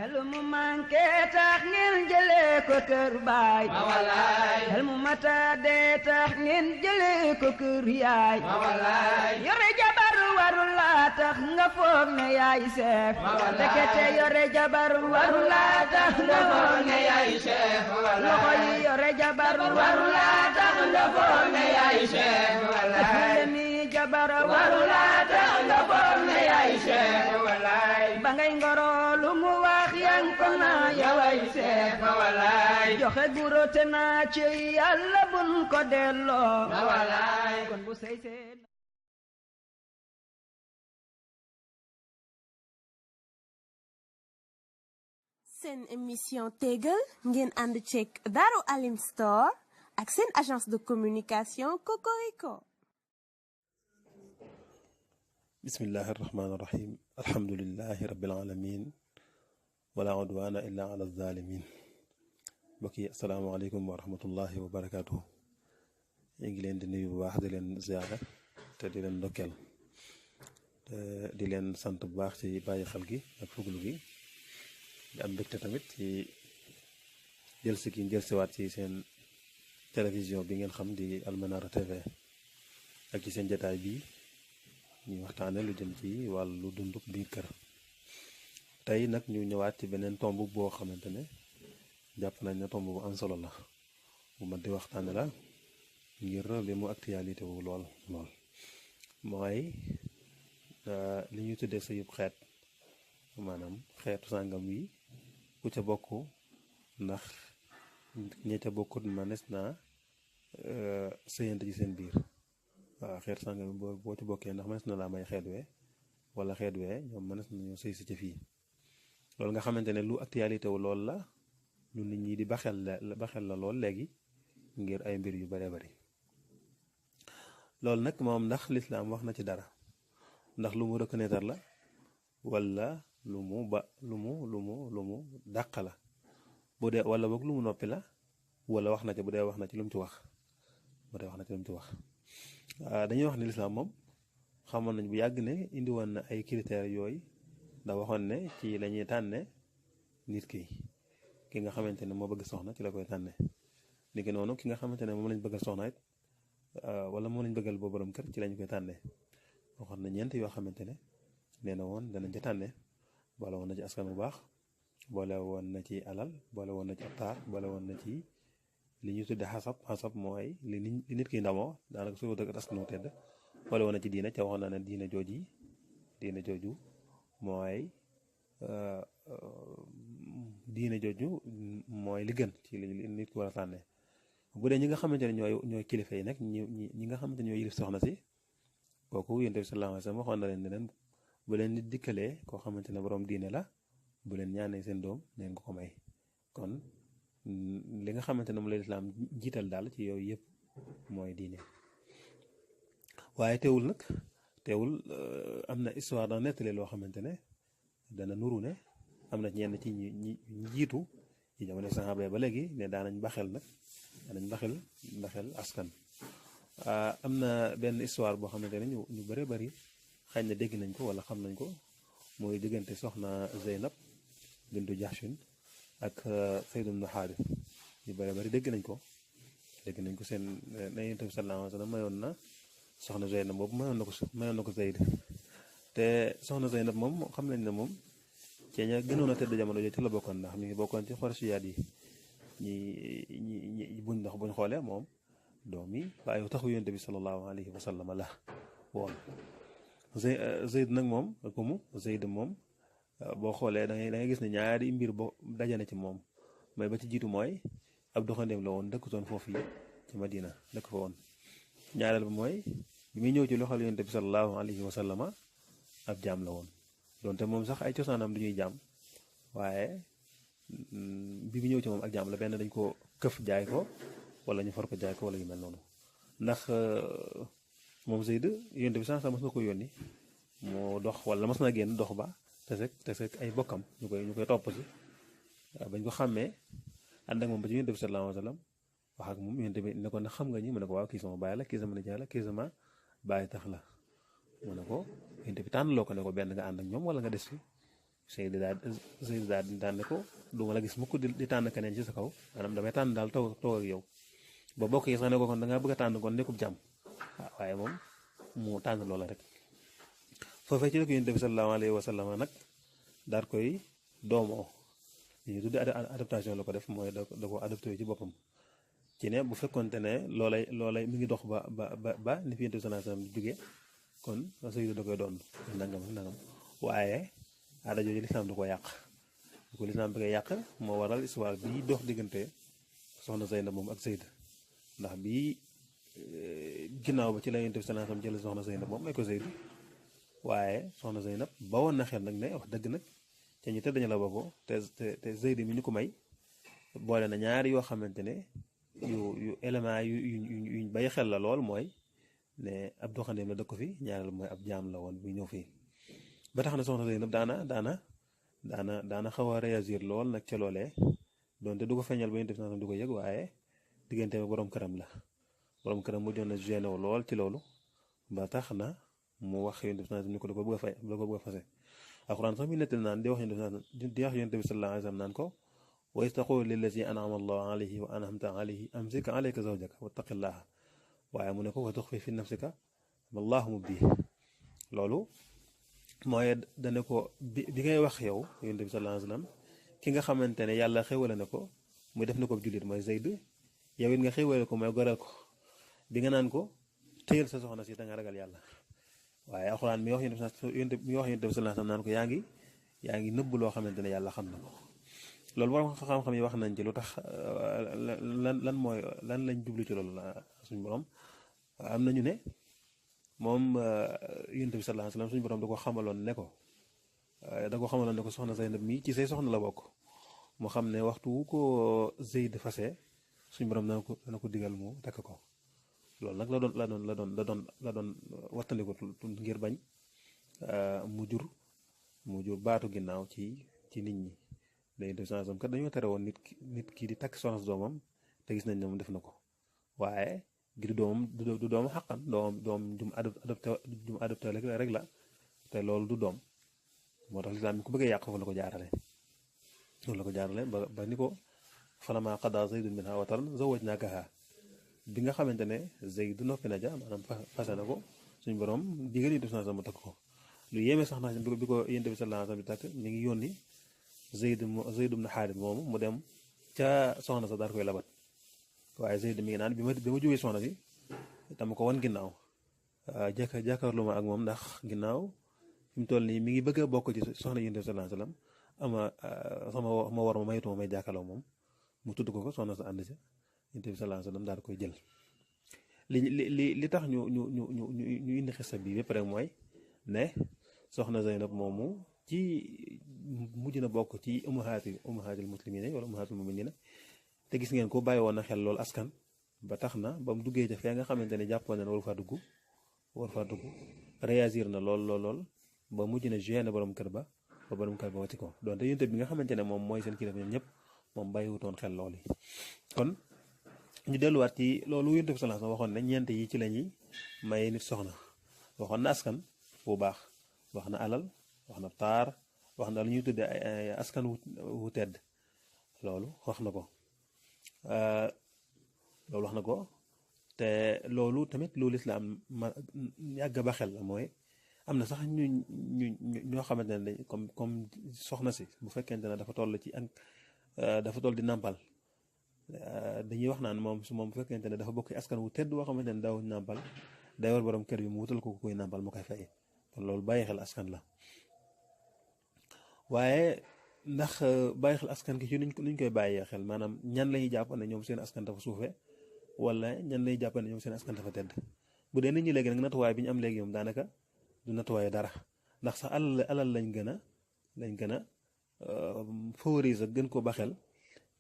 xel mu manqué tax ngeen jëlee ko kër baay ma walaay xel mu mata dee tax ngeen jëlee ko kër yaay ma walaay yore jabar warul laa tax nga foog ne yaay seef ma walaay ndekete yore jabar warul laa tax nga foog ne yaay chef ma walaay loxo yi yore jabar warul laa tax nga foog ne yaay chef ma walaay mi jabar warul warul laa tax nga foog ne yaay chef ma walaay ba ngay ngoro lu mu wax yang ko naa yaway seef ma walaay joxe guro te naa ci yàlla bun ko delloo ma walaay kon bu sey seen seen émission Tégal ngeen ànd ceeg Darou Alim Store ak seen agence de communication Cocorico. bismillahi irrahmani irrahim alhamdulilahi rabbil alamin wala udwana illa ala zalimin mbokk yi asalaamaaleykum wa rahmatullahi wa barakatuhu ñu ngi leen di nuyu bu baax di leen ziyaara te di leen ndokkeel te di leen sant bu baax ci bàyyi xel gi ak fuglu gi di am mbégte tamit ci jëlsi gi jëlsiwaat ci seen télévision bi ngeen xam di Almanara TV ak ci seen jataay bi ñu waxtaane lu jëm ci wàllu dundub biir kër tey nag ñu ñëwaat ci beneen tomb boo xamante ne jàpp nañ ne tomb bu am solo la bu mat di waxtaane la ngir li mu actualité wu lool mooy li ñuy tuddee sëyub xeet maanaam xeetu sàngam wi ku ca bokk ndax ñi ca bokkut manes naa sëyante ci seen biir waaw xeetu sàngam wi boo ci bokkee ndax manes na laa may xeet wee wala xeet wee ñoom manes nañoo sëy si ca fii loolu nga xamante ne lu actualité wu lool la lu nit ñi di baxel la lool léegi ngir ay mbir yu bare bari loolu nag moom ndax lislaam wax na ci dara ndax lu mu reconnaître la wala lu mu dàq la bu dee wala boog lu mu noppi la wala wax na ci bu dee wax na ci lu mu ci wax dañuy wax ne lislaam moom xamoon nañ bu yàgg ne indi woon na ay critères yooyu da waxoon ne ci la ñuy tànne nit ki nga xamante ne moo bëgg soxna ci la koy tànne ni ki noonu ki nga xamante ne moom lañ bëggal soxna it wala moom lañ bëggal boo borom kër ci lañ koy tànne waxoon na ñeent yoo xamante ne nee na woon danañ ca tànne boole woon na ci askan bu baax boole woon na ci alal boole woon na ci ab taar boole woon na ci li ñuy tudde xasab mooy li nit ki ndamoo daanaka su dëkk askan wu tedd boole woon na ci diina ca waxoon na ne diina jooju mooy diine jooju mooy li gën ci li nit ki war a tànnee bu dee ñi nga xamante ne ñooy kilifa yi nag ñi nga xamante ne ñooy yilif soxna si kooku yonent bi sallallahu alayhi wa sallam waxoon na leen ne leen bu leen nit dikkalee koo xamante ne borom diine la bu leen ñaanee seen doom neen ko may kon li nga xamante ne moom la lislaam jiital daal ci yooyu yëpp mooy diine waaye teewul am na histoire da nettali loo xamante ne dana nuru ne am na ñenn ci ñi jiitu ci jamono saxaaba ba léegi ne daanañ baxel askan am na benn histoire boo xamante ne ñu bëri bëri xëy na dégg nañ ko wala xam nañ ko mooy diggante soxna Zeynab bintu Jahshin ak Sayd ibn Xaaris ñu bëri bëri dégg nañ ko seen na Yonent bi sallallahu alayhi wa sallam mayoon na soxna Zeynab boobu mayoon na ko Zayd te soxna Zeynab moom xam nañ ne moom ci ña gënoon a tëdd jamono jooju ci la bokkoon ndax mi ngi bokkoon ci xorasiyaat yi ñi buñ xoolee moom doom yi waaye taxu Yonent bi sallallahu alayhi wa sallam la woon Zayd nag moom Zayd moom boo xoolee da ngay gis ne ñaari mbir boo dajane ci moom mooy ba ci jiitu mooy ab doxandeem la woon dëkkutoon foofu yi ci Madina dëkk fa woon ñaareel ba mooy bi muy ñëw ci loxol Yonent bi sallallahu alayhi wa sallama ab jaam la woon donte moom sax ay cosaanam du ñuy jaam waaye bi mu ñëw ci moom ak jaam la benn dañ ko këf jaay ko wala ñu far ko jaay ko wala yu mel noonu ndax moom Zayd Yonent bi sax mas na ko yónni moo dox wala mas na génn dox ba te fekk ay bokkam ñu koy topp si bañ ko xàmmee ànd ak moom ba ci Yonent bi sallallahu alayhi wa sallam wax ak moom Yonent bi ne ko ndax xam nga ñi mu ne ko waaw kii sama baay la kii sama nijaay la kii sama baay tax la mu ne ko Yonent bi tànnaloo ko ne ko benn nga ànd ak ñoom wala nga des fi Seydou daal daan ne ko du ma la gis mukk di tànn keneen ci sa kaw maanaam damay tànn daal taw ak yow ba bokk yi sax ne ko kon da ngaa bëgg a tànn kon nekkub jàmm waaye moom mu tànn loola rek foofee ci la ko Yonent bi sallallahu alayhi wa sallam nag daal koy doomoo li ñu tudde adaptation la ko def mooy da ko adapté ci boppam ci ne bu fekkonte ne loolay mi ngi dox ba ni fi Yonent bi sallallahu alayhi wa sallam jógee kon Seydou da koy doon nangam ak nangam waaye aada jooju lislaam du ko yàq bu ko lislaam bëggee yàq moo waral histoire bii dox diggante soxna Zeynab moom ak Seyd ndax bii ginnaaw ba ci la Yonent bi sallallahu alayhi wasallam jël soxna Zeynab moom may ko Seyd waaye soxna Zeynab ba woon na xel nag ne wax dëgg nag ca ñu tëdd dañu la bokk te Seyd mi ñu ko may boole na ñaari yoo xamante ne yu élément yuñ bàyyi xel la lool mooy ne ab doxandeem la dëkk fi ñaareel mooy ab jaam la woon bu ñëw fii ba tax na soxna Zeynab daana xaw a réagir lool nag ca loolee donte du ko feeñal ba Yonent bi sallallahu alayhi wasallam du ko yëg waaye diggante bi borom këram la borom këram mujjoon na gêné wu lool ci loolu ba tax na mu wax Yonent bi sallallahu alayhi wasallam ni ko da ko bëgg a fase alxuraan sax mi nettal naan di wax Yonent bi sallallahu alayhi wasallam naan ko wa iz taqulu lillazi an'ama Allahu alayhi wa an'amta alayhi amsik alayka zawjaka wattaqillaha waaye mu ne ko wa tuxfi fi nafsika wallahu mubdi loolu mooy dane ko bi ngay wax yow Yonent bi sallallahu alayhi wasallam ki nga xamante ne yàlla xéwale na ko muy def na ko jullit mooy Zayd yow it nga xéwale ko mooy goreel ko bi nga naan ko téyel sa soxna si da nga ragal yàlla waaye alxuraan mi wax Yonent bi sallallahu alayhi wasallam naan ko yaa ngi nëbb loo xamante ne yàlla xam na ko loolu borom xam-xam yi wax nañ ci lu tax lan lañ jublu ci loolu suñu borom am nañu ne moom Yonent bi sallallahu alayhi wasallam suñu borom da ko xamaloon ne ko soxna Zeynab mii ci say soxna la bokk mu xam ne waxtu wu ko Zayd fase suñu borom dana ko digal mu takk ko loolu nag la doon wattandiku ngir bañ mu jur baatu ginnaaw ci nit ñi day def sallallahu kat dañoo tere woon nit ki di takk soxna si doomam te gis nañ ne moom def na ko waaye ngir du doom xaqan doom jum adopté rek la te loolu du doom moo tax lislaam bi ku bëggee yàq foofu la ko jaarale ba ni ko falammaa qadaa Zaydun minhaa wataran zawwajnaakahaa bi nga xamante ne Zayd noppi na ja maanaam fase na ko suñu borom digal Yonent bi sallallahu alayhi wasallam mu takk ko lu yéeme sax na bi ko Yonent bi sallallahu alayhi wasallam di takk mi ngi yónni Zayd ibn Haaris moomu mu dem ca soxna sa daal koy labat waaye Zayd mi ngi naan bi ma jógee soxna si dama ko wan ginnaaw jàkkaarlu ma ak moom ndax ginnaaw fi mu toll nii mi ngi bëgg a bokk ci soxna Yonent bi sallallahu alayhi wasallam sama war ma maytu ma may jàkkaarloo moom mu tudd ko soxna sa ànd ca Yonent bi sallallahu alayhi wasallam daal koy jël li tax ñu indi xissa bi bépp rek mooy ne soxna Zeynab moomu ci mujj na bokk ci ummahatul muslimina wala ummahatul muminina te gis ngeen ko bàyyi woon na xel loolu askan ba tax na ba mu duggee ca fee nga xamante ne jàppoon na war faa dugg réagir na lool ba mujj na gêné borom kër ba borom kër ba wati ko donte Yonent bi nga xamante ne moom mooy seen kilifa ñoom ñëpp moom bàyyiwutoon xel loolu yi kon ñu delluwaat ci loolu Yonent bi sallallahu alayhi wasallam waxoon ne ñeent yi ci la ñuy maye nit soxna waxoon na askan bu baax wax na alal wax na taar wax na lu ñuy tuddee ay askan wu tedd loolu wax na ko te loolu tamit lu lislaam ma yàgg ba xel la mooy am na sax ñoo xamante ne dañ comme soxna si bu fekkente ne dafa toll di nàmpal dañuy wax naan moom bu fekkente ne dafa bokk askan wu tedd boo xamante ne daaw nàmpal day war borom kër bi mu wutal ko koy nàmpal mu koy fay kon loolu bàyyi xel askan la waaye ndax bàyyi xel askan ki ci nuñ koy bàyyee xel maanaam ñan lañuy jàpp ne ñoom seen askan dafa suufe wala ñan lañuy jàpp ne ñoom seen askan dafa tedd bu dee nit ñi léegi nag natuwaay bi ñu am léegi moom daanaka du natuwaay dara ndax sax alal lañ gën a favoriser gën ko baxel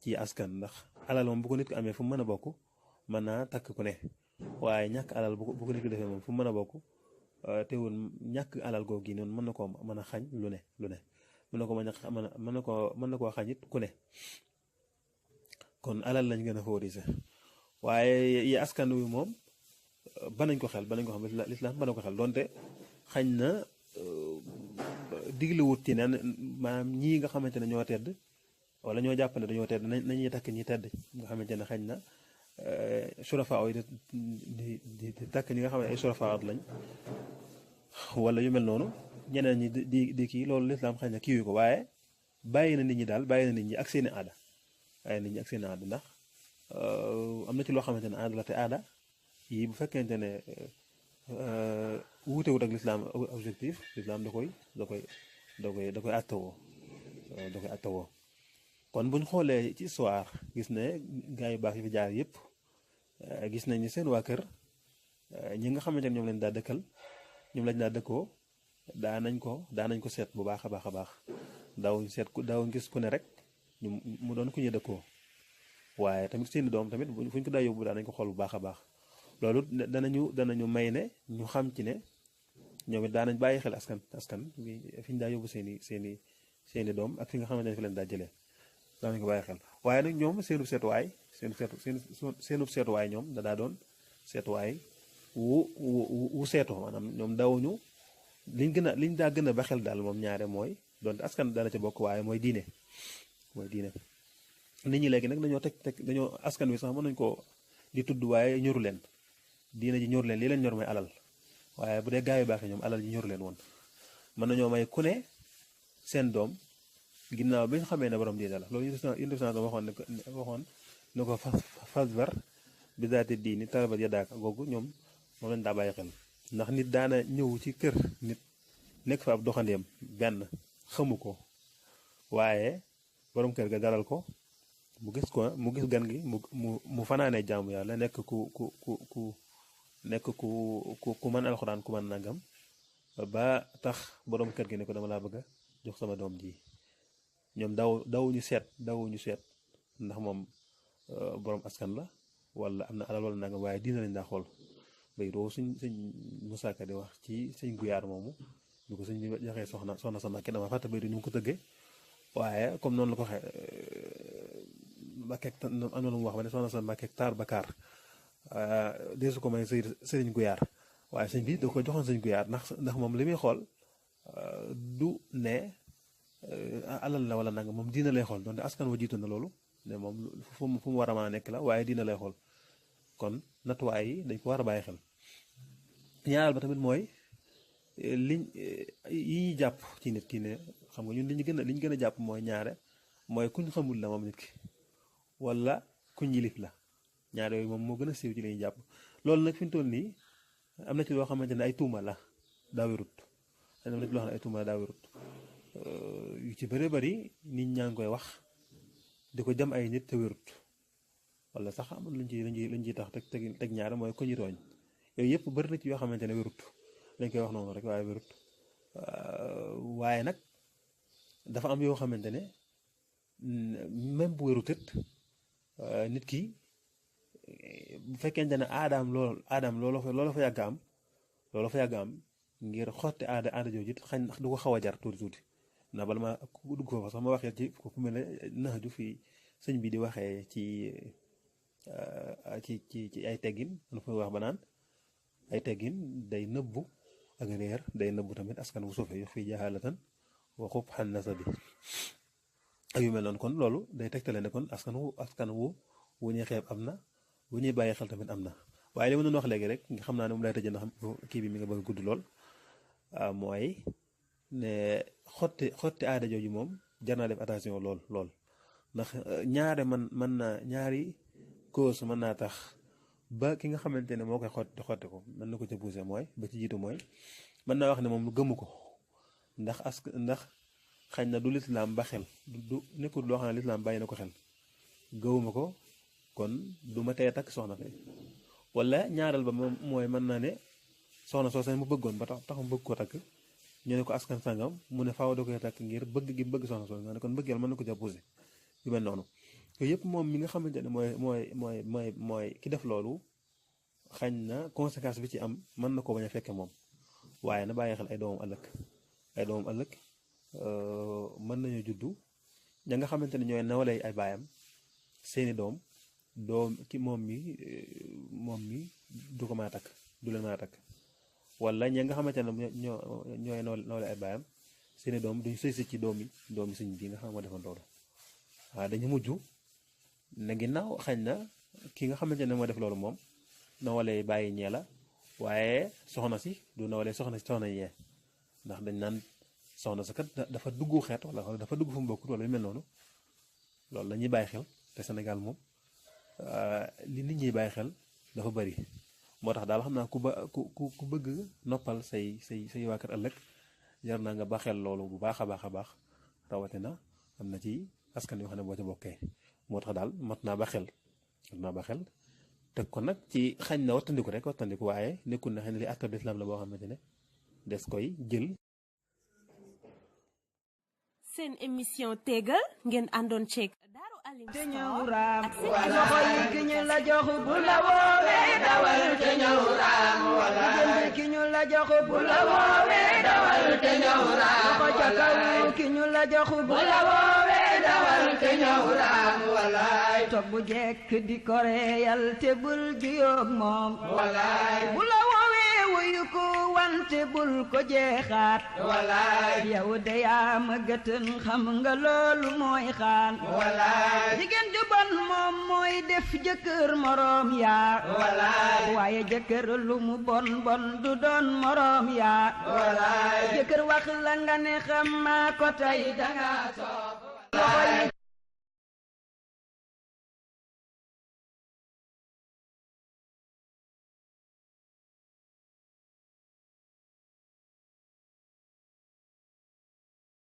ci askan ndax alal moom bu ko nit ko amee fu mu mën a bokk mën naa takk ku ne waaye ñàkk alal bu ko nit ko defee moom fu mu mën a bokk teewul ñàkk alal googu gi noonu mën na koo mën a xañ lu ne mën na koo xañ it ku ne kon alal lañ gën a favoriser waaye yi askan wi moom banañ ko xam lislaam bana ko xel donte xañ na diglewut ci ne maanaam ñii nga xamante ne ñoo tedd wala ñoo jàpp ne dañoo tedd nañuy takk ñi tedd nga xamante ne xañ na surafa yi di takk ñi nga xam ne ay surafaat lañ wala yu mel noonu ñeneen ñi di kii loolu lislaam xañ na kii yu ko waaye bàyyi na nit ñi daal bàyyi na nit ñi ak seeni aada bàyyi na nit ñi ak seeni aada ndax am na ci loo xamante ne aada la te aada yi bu fekkente ne wuutewut ak lislaam objectif lislaam da koy attawoo kon buñ xoolee ci histoire gis ne gaa yu baax yi fi jaar yëpp gis nañ ni seen waa kër ñi nga xamante ne ñoom lañ daa dëkkal ñoom lañ daa dëkkoo daanañ ko seet bu baax a baax a baax daawuñ gis ku ne rek mu doon ku ñu dëkkoo waaye tamit seeni doom tamit fuñ ko daa yóbbu daanañ ko xool bu baax a baax loolu danañu may ne ñu xam ci ne ñoom it daanañ bàyyi xel askan fi ñu daa yóbbu seeni doom ak fi nga xamante ne fi leen daa jëlee daanañ ko bàyyi xel waaye nag ñoom seenub seetuwaay ñoom daa doon seetuwaay wu seetoo maanaam ñoom dawuñu liñ daa gën a ba xel daal moom ñaare mooy doonte askan dana ca bokk waaye mooy diine nit ñi léegi nag dañoo askan wi sax mën nañ ko di tudd waaye ñoru leen diine ji ñoru leen lii leen ñor mooy alal waaye bu dee gaa yu baax ñoom alal ji ñoru leen woon mën nañoo may ku ne seen doom ginnaaw bi ñu xamee ne borom diine la loolu waxoon ne ko fasbar bi zaati diini tarabat yadaaka googu ñoom moom lañ daa bàyyi xel ndax nit daana ñëw ci kër nit nekk fa ab doxandeem benn xamu ko waaye borom kër ga dalal ko mu gis gan gi mu fanaanee jaamu yàlla nekk ku mën alxuraan ku mën nangam ba tax borom kër gi ne ko dama laa bëgg a jox sama doom ji ñoom dawuñu seet ndax moom borom askan la wala am na alal wala nangam waaye diina lañ daa xool bay doo sëñ Musaa Ka di wax ci sëñ Guyaar moomu ñu ko sëñ bi joxee soxna sa Mbàkke dama fàtte bay du ñu ko tëggee waaye comme noonu la ko waxee Mbàkke am na lu mu wax ba ne soxna sa Mbàkke taar ba kaar deesu ko may sëriñ Guyaar waaye sëñ bi da ko joxoon sëñ Guyaar ndax moom li muy xool du ne alal la wala nanga moom diina lay xool donte askan wa jiitu na loolu ne moom fu mu war a mën a nekk la waaye diina lay xool kon natuwaay yi dañ ko war a bàyyi xel ñaareel ba tamit mooy yi ñuy jàpp ci nit ki ne xam nga ñun li ñu gën a jàpp mooy ñaare mooy kuñ xamul la moom nit ki wala kuñ yilif la ñaare yooyu moom moo gën a siiw ci li ñuy jàpp loolu nag fi mu toll nii am na ci loo xamante ne ay tuuma la daa wérut yu ci bëri bëri nit ñaa ngi koy wax di ko jam ay nit te wérut wala sax am luñ ciy tax teg ñaare mooy ko ñu tooñ yooyu yëpp bëri na ci yoo xamante ne wérut dañ koy wax noonu rek waaye wérut waaye nag dafa am yoo xamante ne même bu wérut it nit ki bu fekkente ne aadaam loolu fa yàgg am ngir xotti aada jooju it xañ du ko xaw a jar tuuti ndax bala ma dugg foofa sax ma waxee ci ku mel ne nax ju fii sëñ bi di waxee ci ay teggin lu fa wax ba naan ay teggin day nëbbu ak réer day nëbbu tamit askan wu suufe yu fii jaxaalatan waxub xan nasa bi ak yu mel noonu kon loolu day tegtale ne kon askan wu ñuy xeeb am na wu ñuy bàyyi xel tamit am na waaye li ma doon wax léegi rek nga xam naa ne moom lay tëjee ndax kii bi mi nga bëgg a gudd lool mooy ne xotti aada jooju moom jar naa def attention lool ndax ñaari cause mën naa tax ba ki nga xamante ne moo koy xotti ko mën na ko ca poussé mooy ba ci jiitu mooy mën naa wax ne moom lu gëmu ko ndax xañ na du lislaam ba xel du nekkul loo xam ne lislaam bàyyi na ko xel gëwuma ko kon du ma tee takk soxna fi wala ñaareel ba moom mooy mën naa ne soxna soo mu bëggoon ba tax mu bëgg ko takk ñu ne ko askan sangam mu ne faaw da koy takk ngir bëgg gi bëgg soxna soo nga ne kon bëggeel mën na ko ca poussé yu mel noonu yooyu yëpp moom mi nga xamante ne mooy ki def loolu xañ na conséquence bi ci am mën na ko bañ a fekke moom waaye na bàyyi xel ay doomam ëllëg mën nañu juddu ña nga xamante ne ñooy nawlay ay baayam seeni doom ki moom mi du ko mën a takk du leen mën a takk wala ña nga xamante ne ñooy nawle ay baayam seeni doom duñ sëy si ci doomi sëñ bi nga xam moo defoon loolu waaye dañu mujj ne ginnaaw xañ na ki nga xamante ne moo def loolu moom nawalee bàyyi ñee la waaye soxna si du nawalee soxna ñee ndax dañ naan soxna sa kat dafa dugg xeet wala dafa dugg fu mu bokkut wala yu mel noonu loolu la ñuy bàyyi xel te Sénégal moom li nit ñuy bàyyi xel dafa bari moo tax daal xam naa ku bëgg noppal say waa kër ëllëg jar naa nga ba xel loolu bu baax a baax rawatina am na ci askan yoo xam ne boo ca bokkee moo tax daal mat naa ba xel teg ko nag ci xañ na wattandiku waaye nekkul na xëy na li àttab lislaam la boo xamante ne des koy jël. seen émission tegal ngeen àndoon ceeg Daaru Alim te ñëw Store raam ak seen loxo yi ki ñu la jox bu la woowee dawal te ñëw raam wala ki ñu la jox bu la woowee dawal te ñëw raam loxo ca kaw ki ñu la jox bu la woowee dawal te ñëw raam walaay toog bu jekk di ko reeyal te bul juyoog moom walaay bu la woowee wuyu ko wante bul ko jeexaat walaay yow de yaa ma gëtën xam nga loolu mooy xaan walaay jigéen ju bon moom mooy def jëkkër moroom yaa walaay waaye jëkkër lu mu bon du doon moroom yaa walaay jëkkër wax la nga ne xam maa ko tey danga soob